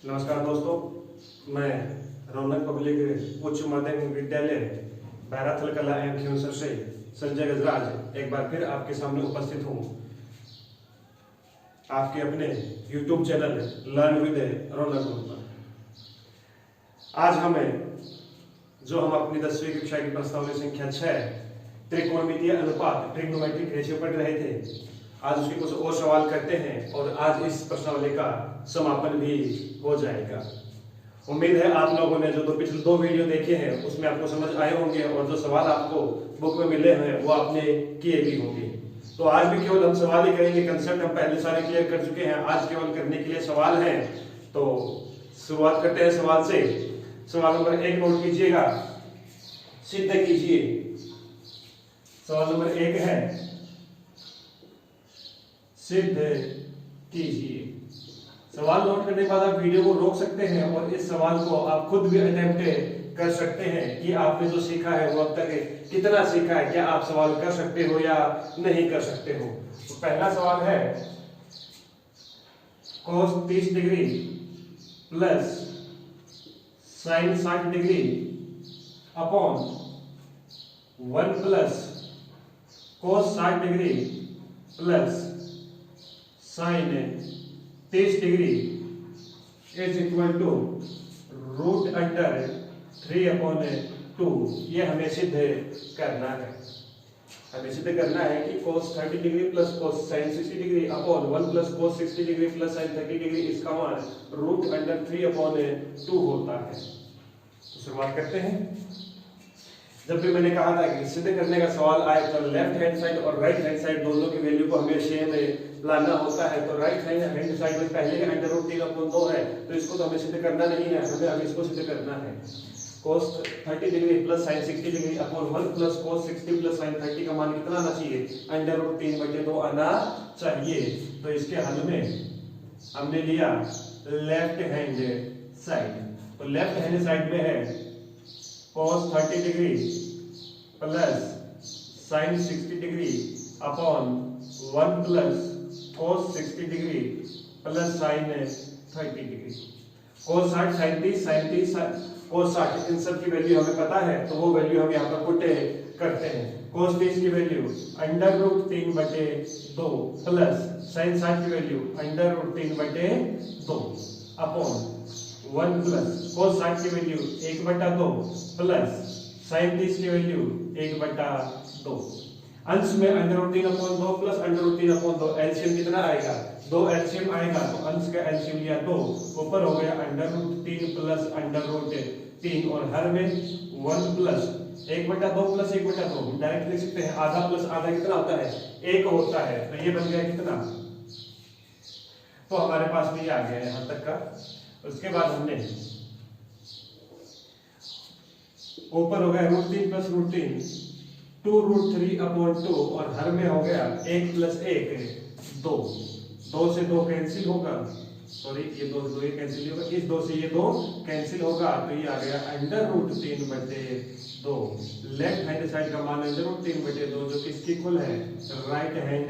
नमस्कार दोस्तों, मैं रौनक पब्लिक उच्च माध्यमिक विद्यालय बैराथल कला एवं खियोंसर से संजय गजराज एक बार फिर आपके सामने उपस्थित हूँ। आपके अपने YouTube चैनल लर्न विद रौनक पर आज हम अपनी 10वीं कक्षा की प्रश्नावली संख्या 6 त्रिकोणमितीय अनुपात ट्रिग्नोमेट्रिक रेशियो पढ़ रहे थे। आज उसके कुछ और सवाल करते हैं और आज इस प्रश्नावली का समापन भी हो जाएगा। उम्मीद है आप लोगों ने जो पिछले 2 वीडियो देखे हैं उसमें आपको समझ आए होंगे और जो सवाल आपको बुक में मिले हैं वो आपने किए भी होंगे। तो आज भी केवल हम सवाल ही करेंगे, कंसेप्ट हम पहले सारे क्लियर कर चुके हैं। आज केवल करने के लिए सवाल हैं। तो शुरुआत करते हैं सवाल से। सवाल नंबर 1 नोट कीजिएगा, सिद्ध कीजिए। सवाल नंबर 1 है, सिद्ध कीजिए। सवाल नोट करने के बाद आप वीडियो को रोक सकते हैं और इस सवाल को आप खुद भी अटेम्प्ट कर सकते हैं कि आपने जो सीखा है वो अब तक कितना सीखा है, क्या आप सवाल कर सकते हो या नहीं कर सकते हो। तो पहला सवाल है, cos 30 degree plus sin 60 degree upon 1 plus cos 60 degree plus sin 30 degree is equal to root under 3/2। ये हमें सिद्ध करना है। हमें सिद्ध करना है कि cos 30 degree plus cos sin 60 degree upon 1 plus cos 60 degree plus sin 30 degree इसका मान रूट अंडर 3/2 होता है। तो शुरुआत करते हैं। जब भी मैंने कहा था कि सिद्ध करने का सवाल आए तो लेफ्ट हैंड साइड और राइट हैंड साइड दोनों की वैल्यू को हमें सेम लाना होता है। तो राइट हैंड साइड में पहले का अंडर रूट 3/2 है, तो इसको तो हमें सिद्ध करना नहीं है, हमें अब इसको सिद्ध करना है। cos 30 degree plus sin 60 degree upon 1 plus cos 60 plus sin 30 का मान कितना आना चाहिए? अंडर रूट 3/2 आना चाहिए। तो इसके हल में हमने लिया लेफ्ट हैंड साइड। तो लेफ्ट हैंड साइड में है cos 30 degree plus sin 60 degree upon 1 plus cos 60 degree plus sin 30 degree. cos 60 sin 30 cos 60 इन सब की वैल्यू हमें पता है, तो वो वैल्यू हम यहाँ पर पुट करते हैं। cos 30 की value under root 3/2 plus sin 60 की value under root 3/2 upon 1 plus cos 60 की वैल्यू 1/2 प्लस sin 30 की वैल्यू 1/2। अंश में under root 3/2 plus under root 3/2 LCM कितना आएगा? 2 एलसीएम आएगा, तो अंश का एलसीएम लिया 2, ऊपर हो गया under root 3 plus under root 3 और हर में 1 प्लस 1/2 प्लस 1/2 डायरेक्ट लिख सकते हैं। आधा प्लस आधा कितना होता है? 1 होता है। तो ये बन गया कितना? तो हमारे पास में ये आ गया यहाँ तक का। उसके बाद हमने ऊपर हो गया रूट 3 प्लस रूट 3 2 रूट 3/2 और हर में हो गया 1 प्लस 1 2। 2 से 2 कैंसिल होगा, सॉरी ये 2 ये कैंसिल होगा, इस 2 से ये 2 कैंसिल होगा, तो ये आ गया under root 3/2। Left hand side का मान अंडर रूट 3/2 जो किसके इक्वल है? राइट हैंड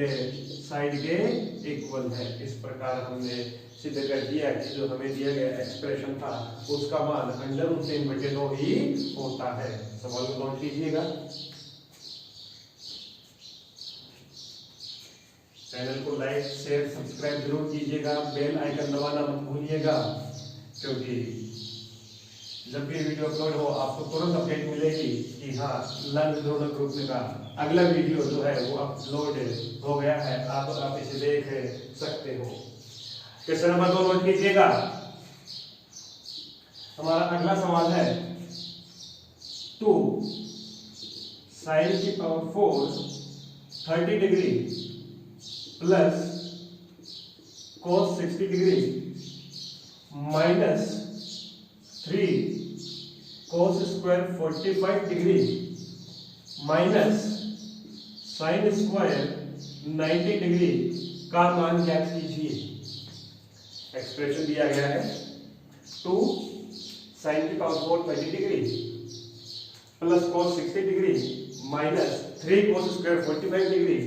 साइड के इक्वल है। इस प्रकार हमने सिद्ध कर दिया कि जो हमें दिया गया एक्सप्रेशन था उसका मान अंडर रूट 3/2 ही होता है। सवाल को नोट कीजिएगा। चैनल को लाइक शेयर सब्सक्राइब जरूर कीजिएगा, बेल आइकन दबाना मत भूलिएगा, क्योंकि जब भी वीडियो अपलोड हो आपको तुरंत अपडेट मिलेगी कि हाँ लर्न विद रौनक ग्रुप का अगला वीडियो जो है वो अपलोड हो गया है, आप इसे देख सकते हो। क्वेश्चन नंबर 2 नोट कीजिएगा। हमारा अगला सवाल है 2 sin की power 4 30 degree plus cos 60 degree minus 3 cos square 45 degree minus sin square 90 degree का मान ज्ञात कीजिए। एक्सप्रेशन दिया गया है 2 sin की power 4 30 degree plus cos 60 degree minus 3 cos square 45 degree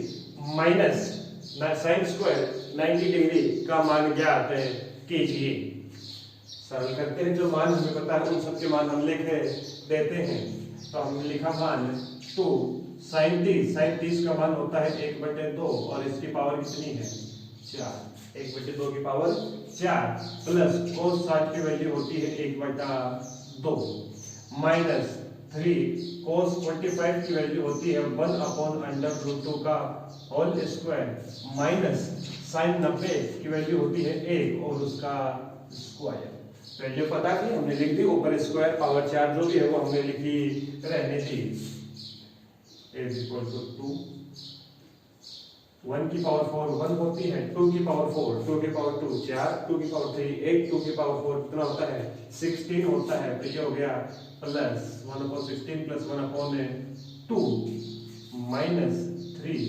minus sin square 90 degree का मान ज्ञात कीजिए। सरल करते हैं, जो मान हमें पता है उन सबके मान हम लिख देते हैं। तो हमने लिखा मान 2 sin 30 का मान होता है 1/2 और इसकी पावर कितनी है 4, 1/2 की पावर 4 प्लस cos 60 की वैल्यू होती है 1/2 माइनस 3 cos 45 की वैल्यू होती है 1/√2 का होल स्क्वायर माइनस sin 90 की वैल्यू होती है 1 और उसका स्क्वायर। वैल्यू पता थी हमने लिख दी, ऊपर स्क्वायर पावर 4 जो भी है वो हमने लिखी रहने दी। इज इक्वल टू 2, 1 की पावर 4 1 होती है, 2 की पावर 4 2 की पावर 2 4 2 की पावर 3 8 2 की पावर 4 कितना होता है 16 होता है। तो ये हो गया प्लस 1/16 प्लस 1/2 माइनस 3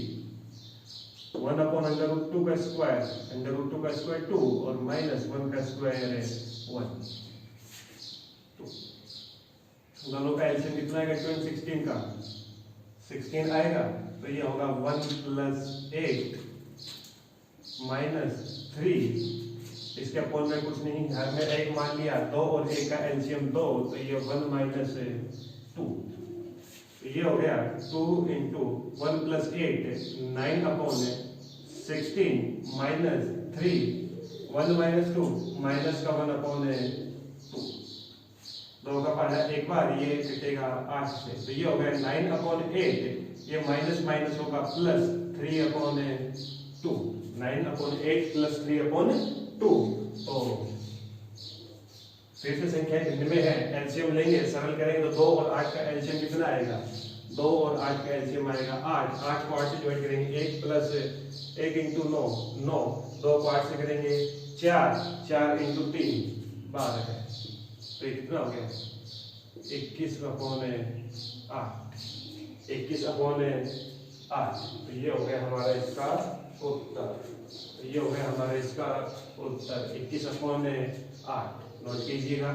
1/√2 का स्क्वायर, √2 का स्क्वायर 2 और माइनस 1 का स्क्वायर है 1। दोनों का एलसीएम कितना आएगा 16 का 16 आएगा। तो ये होगा 1 + 8 माइनस 3, इसके अपोन में कुछ नहीं, हर में 1 मान लिया, 2 और 1 का एलसीएम 2, तो ये 1 माइनस 2। ये हो गया 2 × 1 + 8 9/16 माइनस 3 1 - 2 माइनस का 1/2, 2 का पाया एक बार, ये कटेगा 8 से। तो ये हो गया 9/8, ये माइनस माइनस होगा प्लस 3/2, 9/8 प्लस 3/2। तो फिर से संख्या भिन्न में है, एलसीएम लेंगे, सरल करेंगे तो 2 और 8 का एलसीएम कितना आएगा 2 और 8 का एलसीएम आएगा 8, 8 को 8 से ज्वाइन करेंगे 1 + 1 × 9 9, 2 को 8 से करेंगे 4 4 × 3 12 है। तो ये कितना हो गया 21/8। तो ये हो गया हमारा इसका उत्तर, तो ये हो गया हमारा इसका उत्तर 21/8। नोट कीजिएगा,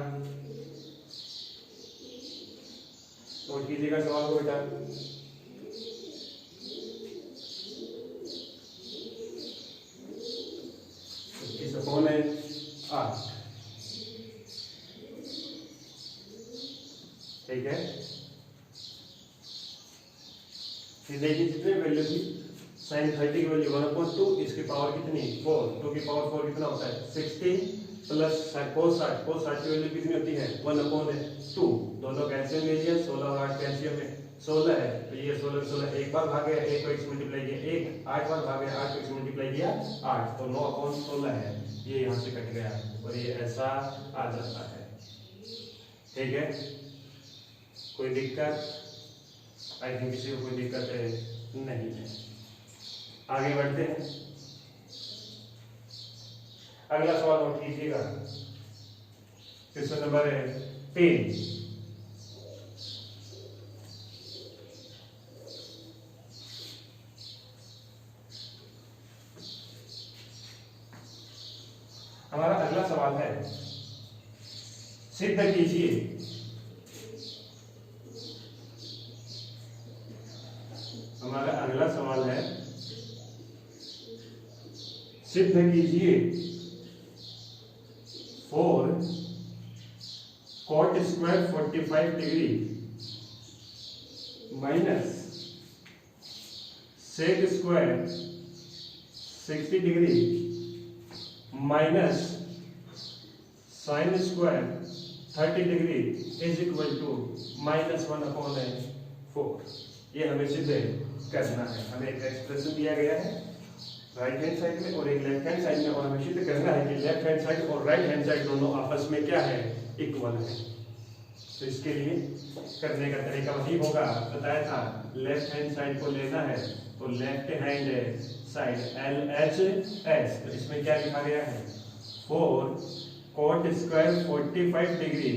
नोट कीजिएगा सवाल को बेटा। ठीक है, फिर देखिए जितने वैल्यू थी sin 30 की वैल्यू 1/2, इसकी पावर कितनी 4, 2 की पावर 4 कितना होता है 16 प्लस cos 60 की वैल्यू कितनी होती है 1/2। दोनों कैल्शियम ले लिया, 16 और 8 कैल्शियम है 16 है, तो ये 16 16 एक बार भाग गया, 1 को x मल्टीप्लाई किया 1, 8 बार भाग गया, 8 को x मल्टीप्लाई किया 8, तो 9/16 है, ये यहाँ से कट गया और ये ऐसा आ जाता है। ठीक है, कोई दिक्कत? आई थिंक किसी को कोई दिक्कत नहीं है। आगे बढ़ते हैं, अगला सवाल नोट कीजिएगा, क्वेश्चन नंबर 10। हमारा अगला सवाल है, सिद्ध कीजिए हमारा अगला सवाल है, सिद्ध कीजिए 4 cot square 45 degree minus sec square 60 degree minus sin square 30 degree is equal to -1/4। ये हमें सिद्ध करना है। हमें एक एक्सप्रेशन दिया गया है राइट हैंड साइड में और एक लेफ्ट हैंड साइड में, और हमें सिद्ध करना है कि लेफ्ट हैंड साइड और राइट हैंड साइड दोनों आपस में क्या है इक्वल है। तो इसके लिए करने का तरीका वही होगा, बताया था लेफ्ट हैंड साइड को लेना है तो लेफ्ट हैंड साइड LHS, तो इसमें क्या लिखा गया है 4 cot square 45 degree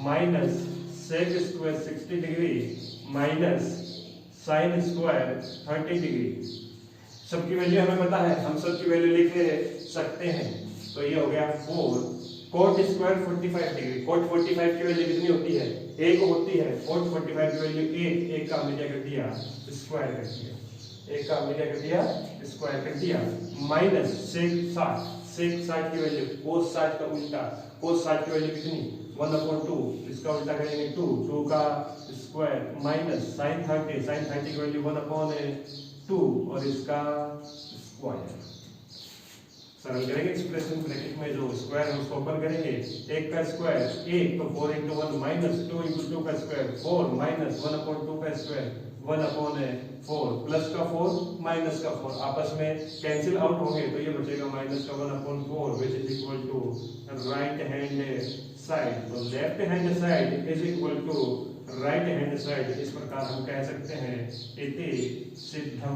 minus sec square 60 degree minus sin square 30 degree. सबकी वैल्यू हमें पता है, हम सबकी वैल्यू लिख सकते हैं। तो ये हो गया 4 cot स्क्वायर 45 डिग्री, cot 45 की वैल्यू कितनी होती है 1 होती है, cot 45 की वैल्यू 1 का हमने क्या कर दिया स्क्वायर कर दिया, 1 का हमने क्या कर दिया स्क्वायर कर दिया, माइनस sec 60 की वैल्यू cos 60 का उल्टा कोस 60 की वैल्यू कितनी 1/2, इसका उल्टा करेंगे 2 का स्क्वायर माइनस साइन 30 की वैल्यू 1/2 और इसका स्क्वायर। सरल करेंगे एक्सप्रेशन, ब्रैकेट में जो स्क्वायर है उसको ओपन करेंगे, 1 का स्क्वायर 1 तो 4 × 1 माइनस 2 × 2 का स्क्वायर 4 माइनस 1/2 का स्क्वायर 1/4 प्लस का 4 माइनस का 4 आपस में कैंसिल आउट होंगे तो ये बचेगा माइनस का 1/4 which is equal to right hand side. तो left hand side is equal to right hand side. इस प्रकार हम कह सकते हैं इति सिद्धम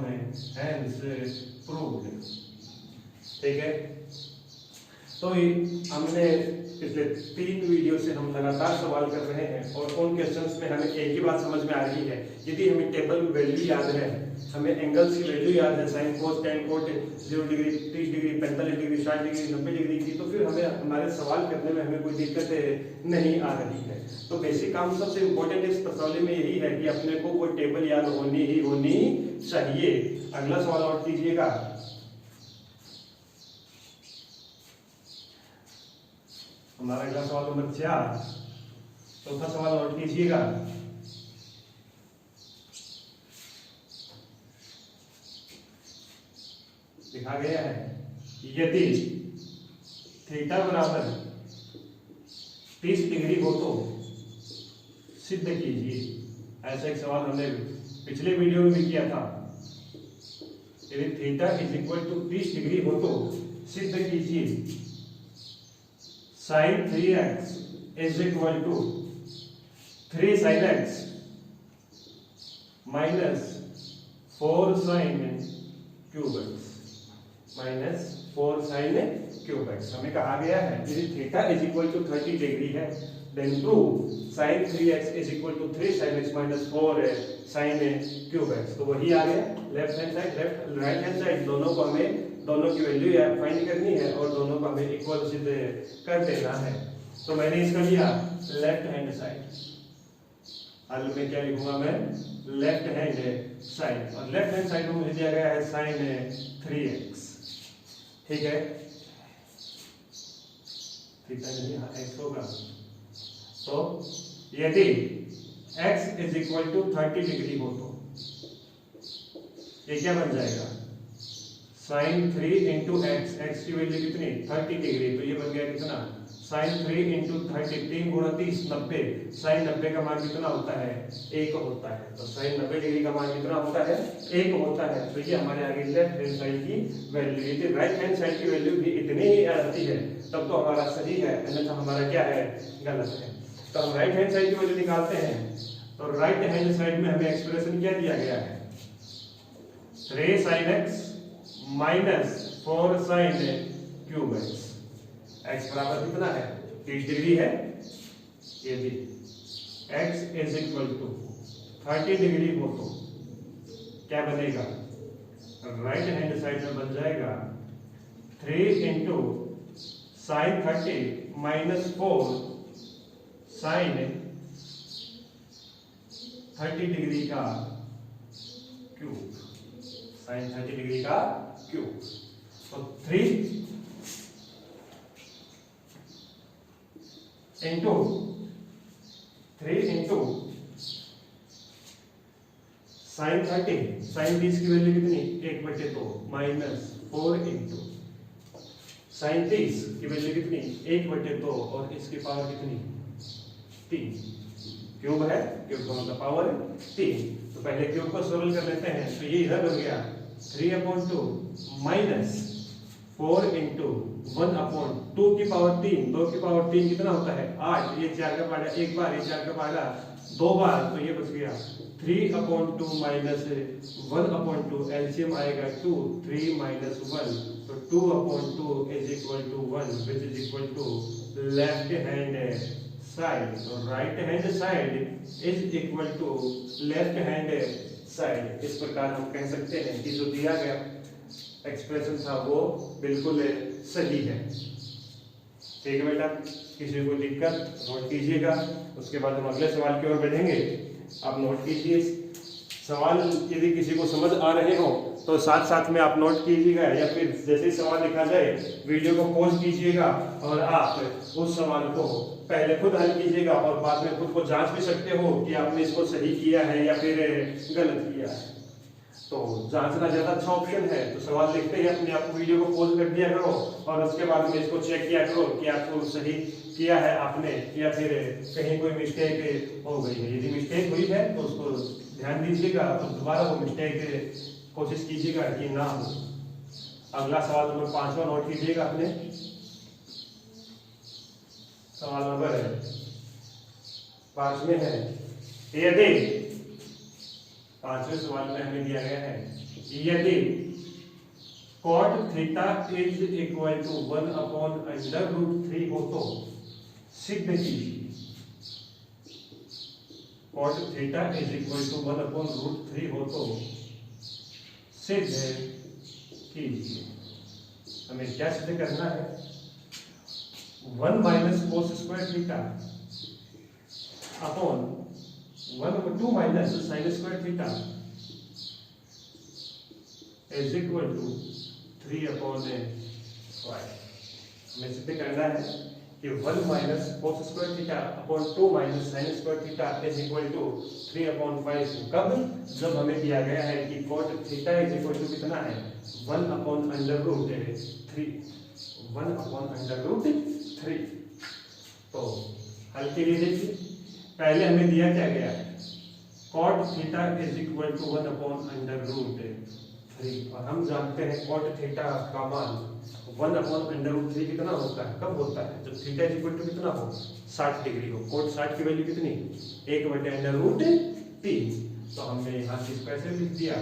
हैंस प्रूव्ड। ठीक है, तो हमने पिछले 3 वीडियो से हम लगातार सवाल कर रहे हैं और उन क्वेश्चंस में हमें एक ही बात समझ में आ रही है, यदि हमें टेबल में वैल्यू याद है, हमें एंगल्स की वैल्यू याद है, sine cos ten coat 0 degree 30 degree 45 degree 60 degree 90 degree की, तो फिर हमें हमारे सवाल करने में हमें कोई दिक्कत नहीं आ रही है। तो बेसिक काम सबसे इम्पोर्टेंट इस प्रश्नावली में यही है कि अपने को कोई टेबल याद होनी ही होनी चाहिए। अगला सवाल नोट कीजिएगा, हमारा अगला सवाल नंबर 4, चौथा सवाल नोट कीजिएगा। लिखा गया है यदि थीटा बराबर 30 डिग्री हो तो सिद्ध कीजिए। ऐसा एक सवाल हमने पिछले वीडियो में भी किया था। यदि theta is equal to 30 degree हो तो सिद्ध कीजिए sin 3x is equal to 3 sin x minus 4 sin cube x minus 4 sin cube x। हमें कहा गया है यदि theta is equal to 30 degree है then prove sin 3x is equal to 3 sin x minus 4 sin cube x। तो वही आ गया, left hand side left right hand side दोनों को हमें दोनों की वैल्यू फाइंड करनी है और दोनों को हमें इक्वल सिद्ध कर देना है। तो मैंने इसका लिया लेफ्ट हैंड साइड, हल में क्या लिखूंगा मैं लेफ्ट हैंड साइड, और लेफ्ट हैंड साइड में मुझे दिया गया है sin 3x। ठीक है, थीटा नहीं यहाँ x होगा, तो यदि x is equal to 30 degree हो तो ये क्या बन जाएगा sin 3 इंटू एक्स, एक्स की वैल्यू कितनी 30 डिग्री, तो ये बन गया कितना sin 3 इंटू 30 3 गुणा 30 90, sin 90 का मान कितना होता है 1 होता है। तो sin 90 डिग्री का मान कितना होता है 1 होता है। तो ये हमारे आगे लेफ्ट हैंड साइड की वैल्यू, यदि राइट हैंड साइड की वैल्यू भी इतनी ही आती है तब तो हमारा सही है, अन्यथा हमारा क्या है गलत है। तो हम राइट हैंड साइड की वैल्यू निकालते हैं, तो राइट हैंड साइड में हमें एक्सप्रेशन क्या दिया गया है 3 sin x minus 4 sin cube x, x बराबर कितना है 30 डिग्री है। यदि x is equal to 30 degree हो तो क्या बनेगा राइट हैंड साइड में बन जाएगा 3 into sine 30 minus 4 sine 30 degree का क्यूब, साइन 30 डिग्री का क्यूब। तो 3 इंटू साइन 30, साइन 30 की वैल्यू कितनी 1/2 माइनस 4 इंटू साइन 30 की वैल्यू कितनी 1/2 और इसकी पावर कितनी 3, क्यूब है, क्यूब का मतलब पावर 3। तो पहले क्यूब को सरल कर लेते हैं, तो ये इधर बन गया 3/2 माइनस 4 इंटू 1/2 की पावर 3, 2 की पावर 3 कितना होता है 8, ये 4 का पाड़ा एक बार, ये 4 का पाड़ा 2 बार, तो ये बच गया 3/2 माइनस 1/2, एलसीएम आएगा 2, 3 माइनस 1, तो 2/2 is equal to 1 which is equal to left hand side. तो right hand side is equal to left hand side. इस प्रकार हम कह सकते हैं कि जो दिया गया एक्सप्रेशन था वो बिल्कुल सही है। ठीक है बेटा, किसी को दिक्कत नोट कीजिएगा, उसके बाद हम अगले सवाल की ओर बढ़ेंगे। आप नोट कीजिए, सवाल यदि किसी को समझ आ रहे हो तो साथ साथ में आप नोट कीजिएगा, या फिर जैसे ही सवाल लिखा जाए वीडियो को पॉज कीजिएगा और आप उस सवाल को पहले खुद हल कीजिएगा और बाद में खुद को जांच भी सकते हो कि आपने इसको सही किया है या फिर गलत किया है। तो जांचना ज्यादा अच्छा ऑप्शन है। तो सवाल लिखते ही अपने आप वीडियो को पॉज कर दिया करो और उसके बाद में इसको चेक किया करो कि आपको सही किया है आपने या फिर कहीं कोई मिस्टेक हो गई है। यदि मिस्टेक हुई है तो उसको ध्यान दीजिएगा तो दोबारा वो मिस्टेक कोशिश कीजिएगा कि ना हो। अगला सवाल नंबर 5वां नोट कीजिएगा अपने। सवाल नंबर 5 में है, यदि 5वें सवाल में हमें दिया गया है, यदि cot theta is equal to 1/√3 हो तो सिद्ध कीजिए। cot theta is equal to 1/√3 हो तो सिद्ध कीजिए। हमें क्या सिद्ध करना है? 1 minus cos square theta upon 2 minus sine square theta is equal to 3/5। हमें सिद्ध करना है कि 1 minus cos square theta upon 2 minus sine square theta is equal to 3/5। कब? जब हमें दिया गया है कि cot theta is equal to कितना है? 1/√3। तो हल के लिए देखिए, पहले हमें दिया क्या गया है? cot theta is equal to 1/√3 और हम जानते हैं cot थीटा का मान 1/√3 कितना होता है? कब होता है? जब थीटा इज इक्वल टू कितना हो? 60 डिग्री हो। cot 60 की वैल्यू कितनी? 1/√3। तो हमने यहाँ से कैसे लिख दिया?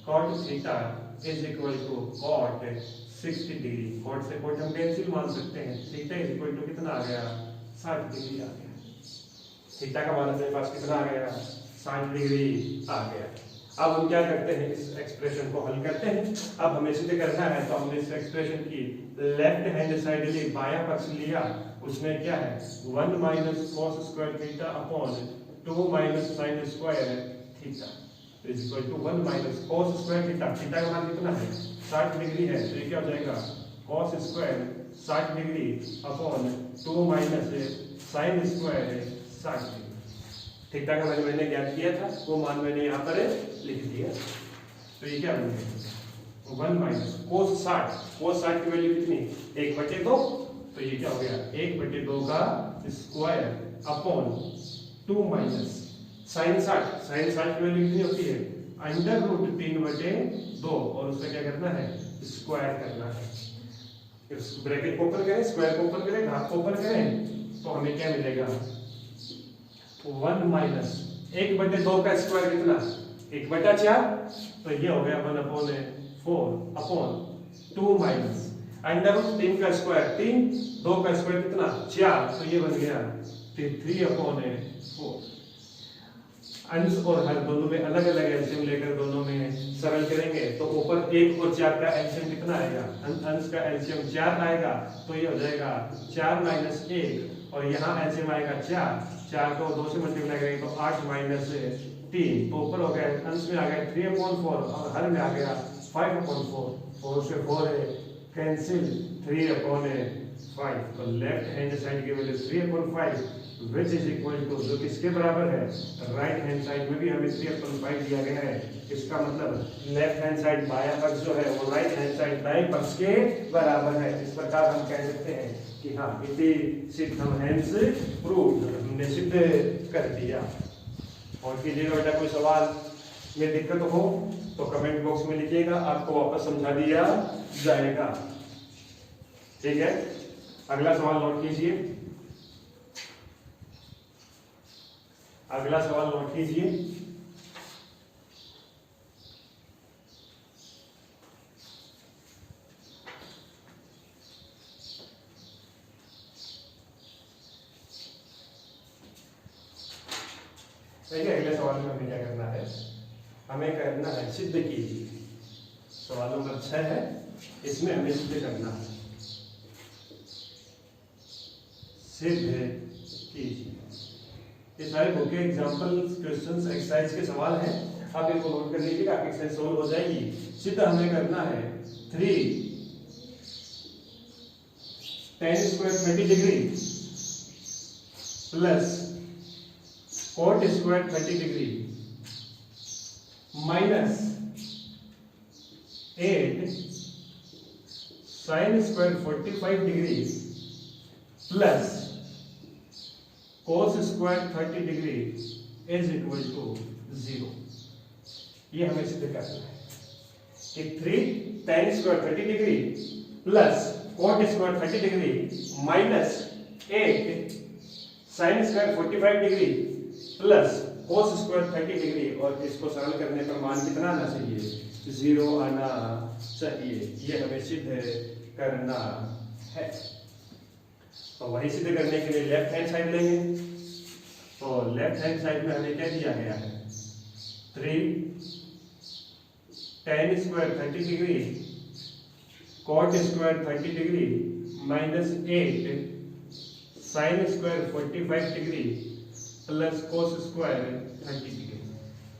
cot theta is equal to cot 60 degree. cot से cot हम कैंसिल मान सकते हैं। थीटा इज इक्वल टू कितना आ गया? 60 डिग्री आ गया। थीटा का मान अपने पास कितना आ गया? 60 डिग्री आ गया। अब हम क्या करते हैं? इस एक्सप्रेशन को हल करते हैं। अब हमें सिद्ध करना है तो हमने इस एक्सप्रेशन की लेफ्ट हैंड साइड ली, बायां पक्ष लिया। उसमें क्या है? 1 minus cos square theta upon 2 minus sine square theta is equal to 1 minus cos square theta. Theta का मान कितना है? 60 डिग्री है। तो ये क्या हो जाएगा? Cos square 60 degree upon 2 minus sine square 60 degree. Theta का वैल्यू मैंने ज्ञात किया था, वो मान मैंने यहाँ पर लिख दिया। तो ये क्या बन गया? 1 माइनस कोस 60 की वैल्यू कितनी? 1/2। तो ये क्या हो गया? 1/2 का स्क्वायर अपॉन 2 माइनस साइन 60 की वैल्यू कितनी होती है? √3/2 और उसका क्या करना है? स्क्वायर करना है। इस ब्रैकेट को ओपन करें, स्क्वायर को ओपन करें, हाफ को ओपन करें तो हमें क्या मिलेगा? 1 माइनस 1/2 का स्क्वायर कितना? 1/4। तो ये हो गया 1/4 अपॉन 2 माइनस √3 का स्क्वायर 3, 2 का स्क्वायर कितना? 4। तो ये बन गया 3/4। अंश और हर दोनों में अलग अलग एलसीएम लेकर दोनों में सरल करेंगे तो ऊपर 1 और 4 का एलसीएम कितना आएगा? अंश का एलसीएम 4 आएगा। तो ये हो जाएगा 4 माइनस 1 और यहाँ एलसीएम आएगा 4 को 2 से मल्टीप्लाई करेंगे तो 8 माइनस 3। तो ऊपर हो गया अंश में आ गया 3/4 और हर में आ गया 5/4। 4 से 4 कैंसिल 3/5। तो लेफ्ट हैंड साइड की value 3/5 which is equal to जो किसके बराबर है? राइट हैंड साइड में भी हमें 3/5 दिया गया है। इसका मतलब लेफ्ट हैंड साइड बायां पक्ष जो है वो राइट हैंड साइड दाएं पक्ष के बराबर है। इस प्रकार हम कह सकते हैं कि हाँ इति सिद्धम हैंस प्रूव्ड, हमने सिद्ध कर दिया। और कीजिएगा बेटा कोई सवाल में दिक्कत हो तो कमेंट बॉक्स में लिखिएगा, आपको वापस समझा दिया जाएगा। ठीक है, अगला सवाल नोट कीजिए। अगला सवाल नोट कीजिए। देखिए अगले सवाल में हमें क्या करना है? हमें करना है सिद्ध कीजिए। सवाल नंबर 6 है, इसमें हमें सिद्ध करना है। सिद्ध कीजिए। ये सारे बुक के एग्जाम्पल क्वेश्चंस एक्सरसाइज के सवाल हैं। आप इनको नोट कर लीजिएगा, एक्सरसाइज सोल्व हो जाएगी। सीधा हमें करना है 3 tan square 30 degree plus cot square 30 degree minus 8 sin square 45 degree plus cos square 30 degree is equal to 0। ये हमें सिद्ध करना है कि 3 tan square 30 degree plus cot square 30 degree minus 8 sin square 45 degree plus cos square 30 degree, और इसको सरल करने पर मान कितना आना चाहिए? 0 आना चाहिए। ये हमें सिद्ध करना है। तो वही सिद्ध करने के लिए लेफ्ट हैंड साइड लेंगे। तो लेफ्ट हैंड साइड में हमें क्या दिया गया है? 3 tan square 30 degree cot square 30 degree minus 8 sin square 45 degree plus cos square 30 degree.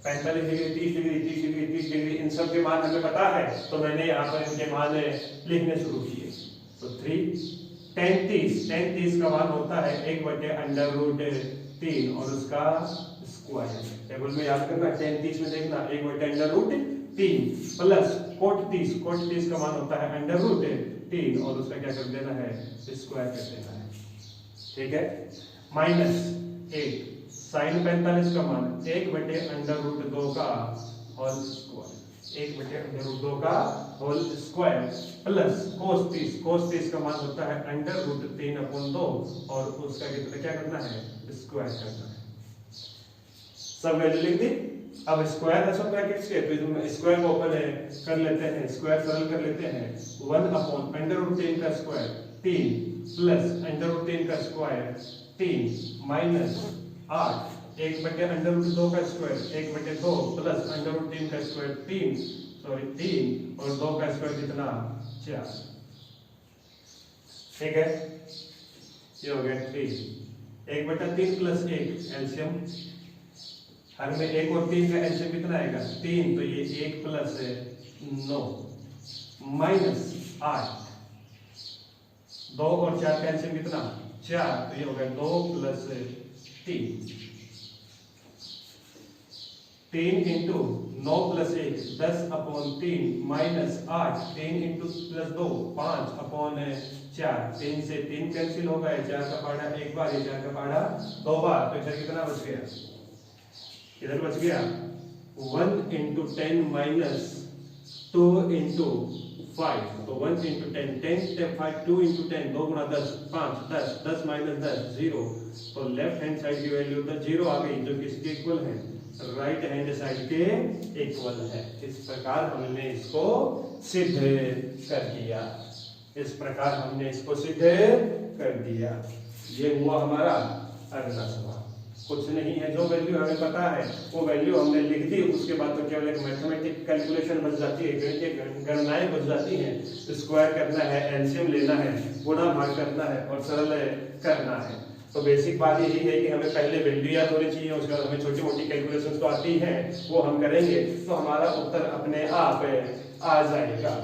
45 degree 30 degree 30 degree 30 degree, इन सब के मान हमें पता है, तो मैंने यहाँ पर इनके मान लिखने शुरू किए। तो 3 tan 30 का मान होता है 1/√3 और उसका स्क्वायर। टेबल में याद करना, tan 30 में देखना 1/√3 प्लस cot 30 का मान होता है √3 और उसका क्या कर देना है? स्क्वायर कर देना है। ठीक है, माइनस 8 sin 45 का मान 1/√2 का होल स्क्वायर, 1/√2 का होल स्क्वायर प्लस cos 30 का मान होता है √3/2 और उसका कितना क्या करना है? स्क्वायर करना है। सब वैल्यू लिख दी। अब स्क्वायर है सब ब्रैकेट्स के, तो स्क्वायर को ओपन कर लेते हैं, स्क्वायर सरल कर लेते हैं। 1/√3 का स्क्वायर 3 प्लस √3 का स्क्वायर 3 माइनस 8 1/√2 का स्क्वायर 1/2 प्लस √3 का स्क्वायर 3 और 2 का स्क्वायर कितना? 4। ठीक है, ये हो गया 3 1/3 प्लस 1 एलसीएम, हर में 1 और 3 का एलसीएम कितना आएगा? 3, तो ये 1 प्लस 9 माइनस 8 2 और 4 का एलसीएम कितना? 4, तो ये हो गया 2 plus 3 3 into 9 plus 1 10/3 minus 8 3 into plus 2 5/4 3 से 3 कैंसिल हो गए, 4 का पहाड़ा एक बार, 4 का पहाड़ा 2 बार, तो इधर कितना बच गया? इधर बच गया 1 इंटू 10 माइनस 2 इंटू 5, तो 1 इंटू 10 10 5 2 इंटू 10 2 गुना 10 5 10 10 माइनस 10 0, तो लेफ्ट हैंड साइड की वैल्यू तो 0 आ गई, जो किसके इक्वल है? राइट हैंड साइड के इक्वल है। इस प्रकार हमने इसको सिद्ध कर दिया। इस प्रकार हमने इसको सिद्ध कर दिया। ये हुआ हमारा अगला सवाल। कुछ नहीं है, जो वैल्यू हमें पता है वो वैल्यू हमने लिख दी, उसके बाद तो केवल एक मैथमेटिक कैलकुलेशन बच जाती है, गणितीय गणनाएं बच जाती हैं। स्क्वायर करना है, एलसीएम लेना है, गुणा भाग करना है और सरल करना है। तो बेसिक बात यही है कि हमें पहले वैल्यू याद होनी चाहिए, उसके बाद हमें छोटी मोटी कैलकुलेशंस तो आती हैं, वो हम करेंगे तो हमारा उत्तर अपने आप आ जाएगा।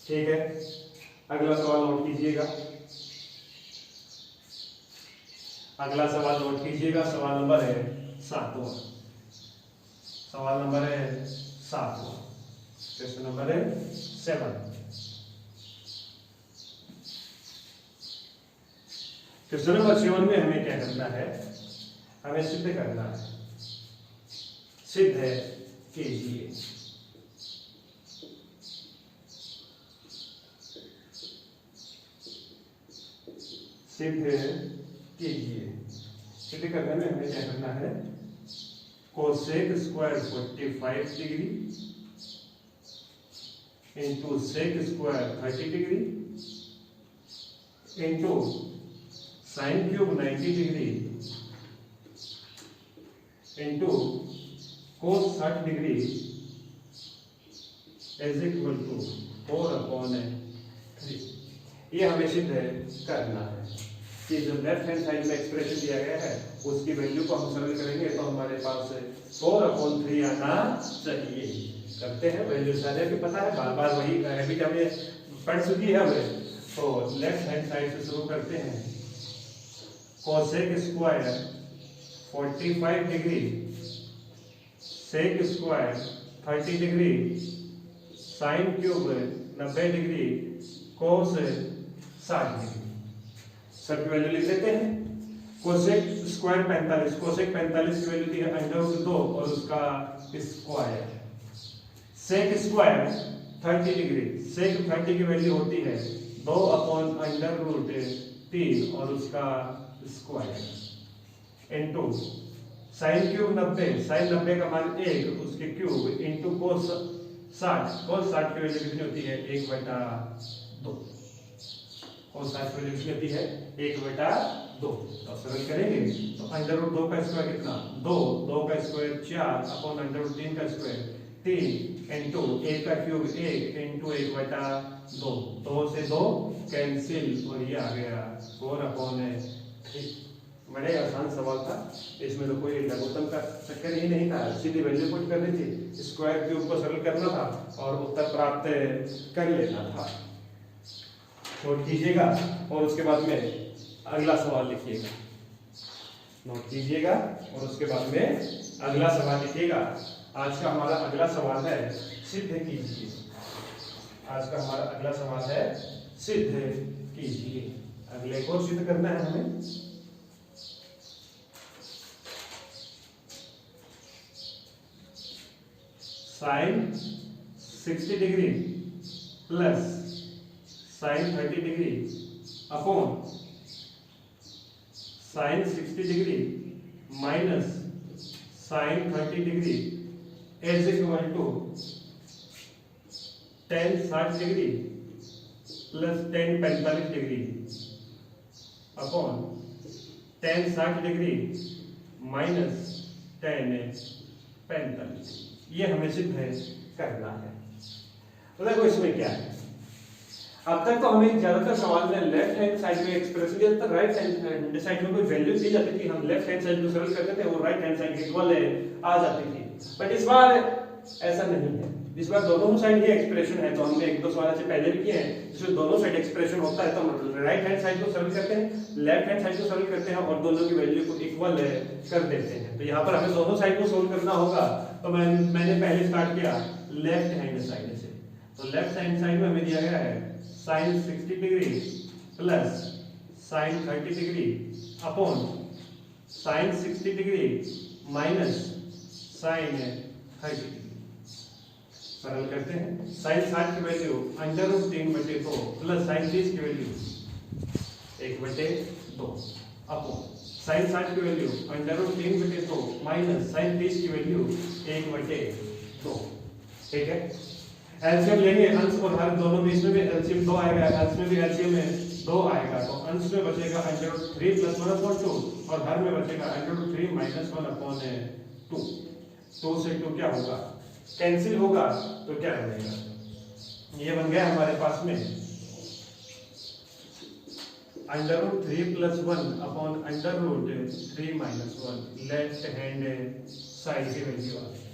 ठीक है, अगला सवाल नोट कीजिएगा। अगला सवाल नोट कीजिएगा, सवाल नंबर है 7वां। सवाल नंबर है 7वां, क्वेश्चन नंबर है 7। क्वेश्चन नंबर 7 में हमें क्या करना है? हमें सिद्ध करना है। सिद्ध कीजिए। सिद्ध कीजिए। सिद्ध करने में हमें क्या करना है? Cosec square 45 degree into sec square 30 degree into sine cube 90 degree into cos 60 degree is equal to 4/3। ये हमें सिद्ध करना है। कि जो लेफ्ट हैंड साइड में एक्सप्रेशन दिया गया है उसकी वैल्यू को हम सरल करेंगे तो हमारे पास 4/3 आना चाहिए। करते हैं वैल्यू सारे भी पता है, बार बार वही हैबिट हमें पढ़ चुकी है हमें। तो लेफ्ट हैंड साइड से शुरू करते हैं। Cosec square 45 degree, sec square 30 degree, sine cube 90 degree, cos 60 degree. सबकी वैल्यू लिख लेते हैं। कोसेक स्क्वायर 45, कोसेक 45 की वैल्यू थी √2 और उसका square. Sec square 30 degree, sec 30 की वैल्यू होती है 2/√3 और उसका square into sine cube 90, sine 90 का मान 1 उसके क्यूब इनटू कोस 60, कोस 60 की वैल्यू कितनी होती है 1/2, कोस 60 की वैल्यू कितनी होती है 1/2। तो सरल करेंगे तो √2 का स्क्वायर कितना 2, 2 का स्क्वायर 4/√3 का स्क्वायर 3 इनटू 1 का क्यूब 1 इनटू 1/2, 2 से 2 कैंसिल और ये आ गया 4/3। बड़े आसान सवाल था, इसमें तो कोई लघुत्तम का चक्कर ही नहीं था, सीधी वैल्यू पुट करनी थी, स्क्वायर क्यूब को सरल करना था और उत्तर प्राप्त कर लेना था। नोट कीजिएगा और उसके बाद में अगला सवाल लिखिएगा। नोट कीजिएगा और उसके बाद में अगला सवाल लिखिएगा। आज का हमारा अगला सवाल है सिद्ध कीजिए। आज का हमारा अगला सवाल है सिद्ध कीजिए। अगले को सिद्ध करना है हमें। Sine 60 degree plus sine 30 degree upon sine 60 degree minus sine 30 degree is equal to tan 60 degree plus tan 45 degree upon tan 60 degree minus tan 45। ये हमें सिद्ध करना है। तो देखो इसमें क्या है, अब तक तो हमें ज्यादातर सवाल में लेफ्ट हैंड साइड में एक्सप्रेशन दिया था, राइट हैंड साइड में कोई वैल्यू दी जाती थी, हम लेफ्ट हैंड साइड को सरल करते थे, वो राइट हैंड साइड के इक्वल आ जाती थी। बट इस बार ऐसा नहीं है, इस बार दोनों साइड ही एक्सप्रेशन है। तो हमने 1-2 सवाल से पहले भी किए हैं जिसमें दोनों साइड एक्सप्रेशन होता है, तो मतलब राइट हैंड साइड को सरल करते हैं, लेफ्ट हैंड साइड को सरल करते हैं और दोनों की वैल्यू को इक्वल कर देते हैं। तो यहाँ पर हमें दोनों साइड को सोल्व करना होगा। तो मैंने पहले स्टार्ट किया लेफ्ट हैंड साइड से। तो लेफ्ट हैंड साइड में हमें दिया गया है sine 60 degree plus sine 30 degree upon sine 60 degree minus sine 30 degree. सरल करते हैं। साइन 60 की वैल्यू √3/2 प्लस साइन 30 की वैल्यू 1/2 अपॉन साइन 60 की वैल्यू √3/2 माइनस साइन 30 की वैल्यू 1/2। ठीक है, एलसीएम लेंगे, अंश और हर दोनों में, इसमें भी एलसीएम 2 आएगा, अंश में भी एलसीएम में 2 आएगा। तो अंश में बचेगा √3 + 1/2 और हर में बचेगा √3 - 1/2। 2 से 2 क्या होगा, कैंसिल होगा, तो क्या बनेगा, ये बन गया हमारे पास में √3 + 1/√3 - 1 लेफ्ट हैंड साइड की वैल्यू आ गई।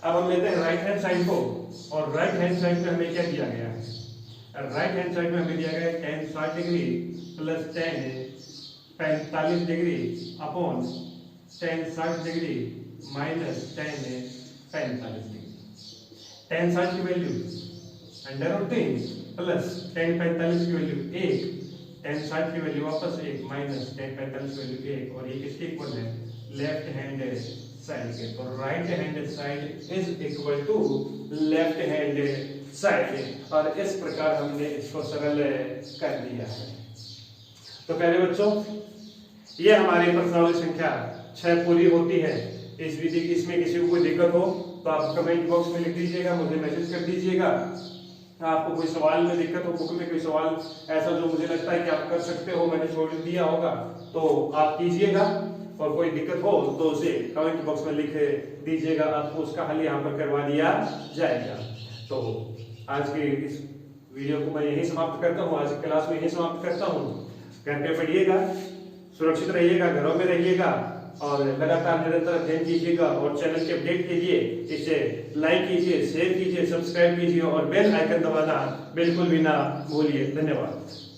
अब हम लेते हैं राइट हैंड साइड को, और राइट हैंड साइड में हमें क्या दिया गया है, राइट हैंड साइड में हमें दिया गया है tan 60 degree plus tan 45 degree upon tan 60 degree minus tan 45 degree. tan 60 की वैल्यू √3 प्लस tan 45 की वैल्यू 1, tan 60 की वैल्यू वापस 1 माइनस tan 45 की वैल्यू 1, और ये किसके इक्वल है, लेफ्ट हैंड साइड के। तो right hand side is equal to left hand side, और इस प्रकार हमने इसको सरल कर दिया है। तो पहले बच्चों, ये हमारी प्रश्नावली संख्या 6 पूरी होती है। इस विधि की, इसमें किसी को कोई दिक्कत हो तो आप कमेंट बॉक्स में लिख दीजिएगा, मुझे मैसेज कर दीजिएगा। आपको कोई सवाल में दिक्कत हो, बुक में कोई सवाल ऐसा जो मुझे लगता है कि आप कर सकते हो, मैंने छोड़ दिया होगा, तो आप कीजिएगा, और कोई दिक्कत हो तो उसे कमेंट बॉक्स में लिख दीजिएगा, आपको उसका हल यहाँ पर करवा दिया जाएगा। तो आज की इस वीडियो को मैं यही समाप्त करता हूँ, आज की क्लास में यही समाप्त करता हूँ। घर पे पढ़िएगा, सुरक्षित रहिएगा, घरों में रहिएगा और लगातार निरंतर अध्ययन कीजिएगा और चैनल के अपडेट के लिए इसे लाइक कीजिए, शेयर कीजिए, सब्सक्राइब कीजिए और बेल आइकन दबाना बिल्कुल भी ना भूलिए। धन्यवाद।